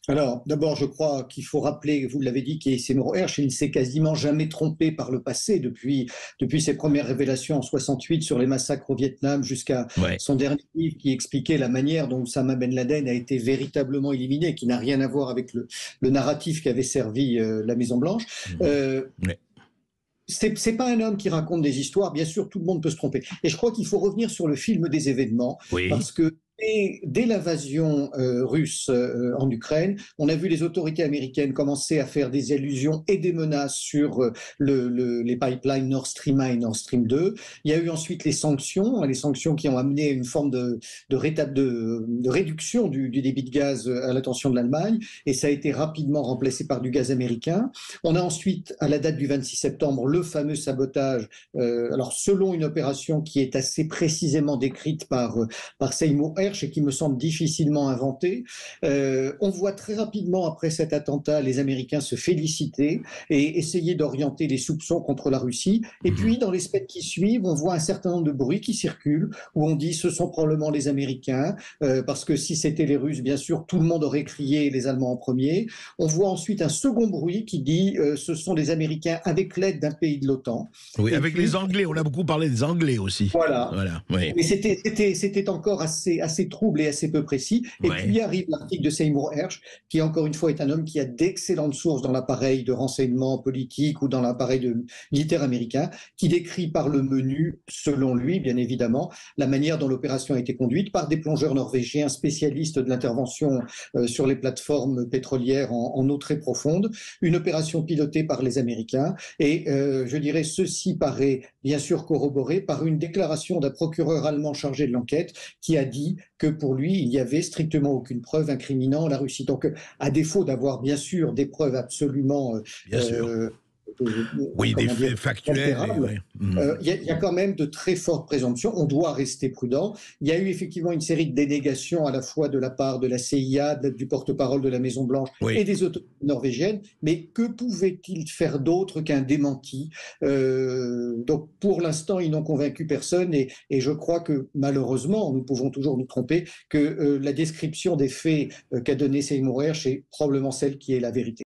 Alors, d'abord, je crois qu'il faut rappeler, vous l'avez dit, Seymour Hersh, il ne s'est quasiment jamais trompé par le passé, depuis ses premières révélations en 68 sur les massacres au Vietnam jusqu'à Ouais. son dernier livre qui expliquait la manière dont Osama Ben Laden a été véritablement éliminé, qui n'a rien à voir avec le narratif qui avait servi la Maison-Blanche. Mmh. Euh, Ouais. c'est pas un homme qui raconte des histoires, bien sûr, tout le monde peut se tromper. Et je crois qu'il faut revenir sur le film des événements, Oui. parce que dès l'invasion russe en Ukraine, on a vu les autorités américaines commencer à faire des allusions et des menaces sur les pipelines Nord Stream 1 et Nord Stream 2. Il y a eu ensuite les sanctions qui ont amené une forme de réduction du débit de gaz à l'attention de l'Allemagne, et ça a été rapidement remplacé par du gaz américain. On a ensuite, à la date du 26 septembre, le fameux sabotage, alors selon une opération qui est assez précisément décrite par Seymour Hersh et qui me semble difficilement inventée. On voit très rapidement après cet attentat les Américains se féliciter et essayer d'orienter les soupçons contre la Russie. Et Mmh. puis, dans les semaines qui suivent, on voit un certain nombre de bruits qui circulent où on dit ce sont probablement les Américains, parce que si c'était les Russes, bien sûr, tout le monde aurait crié les Allemands en premier. On voit ensuite un second bruit qui dit ce sont les Américains avec l'aide d'un pays de l'OTAN. Oui, Et avec les puis, Anglais, on a beaucoup parlé des Anglais aussi. voilà. Voilà, oui. Mais c'était encore assez trouble et assez peu précis. Et Ouais. puis arrive l'article de Seymour Hersh, qui encore une fois est un homme qui a d'excellentes sources dans l'appareil de renseignement politique ou dans l'appareil militaire américain, qui décrit par le menu, selon lui, bien évidemment, la manière dont l'opération a été conduite par des plongeurs norvégiens spécialistes de l'intervention sur les plateformes pétrolières en eau très profonde, une opération pilotée par les Américains. Et je dirais, ceci paraît bien sûr corroboré par une déclaration d'un procureur allemand chargé de l'enquête qui a dit que pour lui, il n'y avait strictement aucune preuve incriminant la Russie. Donc, à défaut d'avoir bien sûr des preuves absolument, Bien sûr. euh, Oui, des comment dire, faits factuels et altérables, ouais. Mmh. y a quand même de très fortes présomptions. On doit rester prudent. Il y a eu effectivement une série de dénégations à la fois de la part de la CIA, du porte-parole de la Maison-Blanche Oui. et des autorités norvégiennes. Mais que pouvait-il faire d'autre qu'un démenti? Donc, pour l'instant, ils n'ont convaincu personne et je crois que malheureusement, nous pouvons toujours nous tromper, que la description des faits qu'a donné Seymour Hersh est probablement celle qui est la vérité.